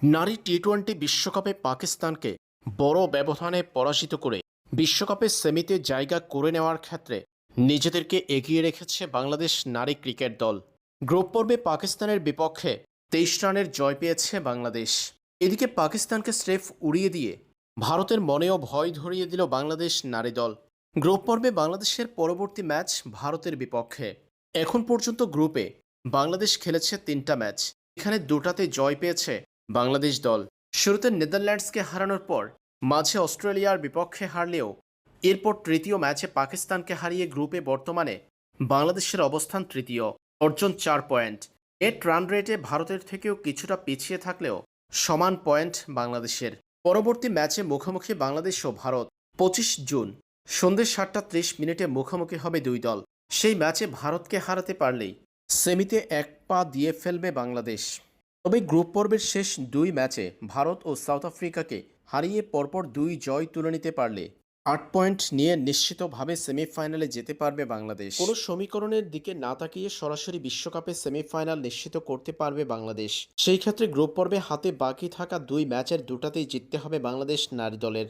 নারী টি-টোয়েন্টি বিশ্বকাপে পাকিস্তানকে বড় ব্যবধানে পরাজিত করে বিশ্বকাপের সেমিতে জায়গা করে নেওয়ার ক্ষেত্রে নিজেদেরকে এগিয়ে রেখেছে বাংলাদেশ নারী ক্রিকেট দল। গ্রুপ পর্বে পাকিস্তানের বিপক্ষে ২৩ রানের জয় পেয়েছে বাংলাদেশ। এদিকে পাকিস্তানকে স্রেফ উড়িয়ে দিয়ে ভারতের মনেও ভয় ধরিয়ে দিল বাংলাদেশ নারী দল। গ্রুপ পর্বে বাংলাদেশের পরবর্তী ম্যাচ ভারতের বিপক্ষে। এখন পর্যন্ত গ্রুপে বাংলাদেশ খেলেছে ৩টা ম্যাচ, এখানে দুটাতে জয় পেয়েছে বাংলাদেশ দল। শুরুতে নেদারল্যান্ডসকে হারানোর পর মাঝে অস্ট্রেলিয়ার বিপক্ষে হারলেও এরপর তৃতীয় ম্যাচে পাকিস্তানকে হারিয়ে গ্রুপে বর্তমানে বাংলাদেশের অবস্থান তৃতীয়, অর্জন ৪ পয়েন্ট। নেট রান রেটে ভারতের থেকেও কিছুটা পিছিয়ে থাকলেও সমান পয়েন্ট বাংলাদেশের। পরবর্তী ম্যাচে মুখোমুখি বাংলাদেশ ও ভারত ২৫ জুন সন্ধ্যে ৭টা ৩০ মুখোমুখি হবে দুই দল। সেই ম্যাচে ভারতকে হারাতে পারলেই সেমিতে এক পা দিয়ে ফেলবে বাংলাদেশ। তবে গ্রুপ পর্বের শেষ দুই ম্যাচে ভারত ও সাউথ আফ্রিকাকে হারিয়ে পরপর দুই জয় তুলে নিতে পারলে ৮ পয়েন্ট নিয়ে নিশ্চিতভাবে সেমিফাইনালে যেতে পারবে বাংলাদেশ। কোনো সমীকরণের দিকে না তাকিয়ে সরাসরি বিশ্বকাপে সেমিফাইনাল নিশ্চিত করতে পারবে বাংলাদেশ। সেই ক্ষেত্রে গ্রুপ পর্বে হাতে বাকি থাকা দুই ম্যাচের দুটাতেই জিততে হবে বাংলাদেশ নারী দলের।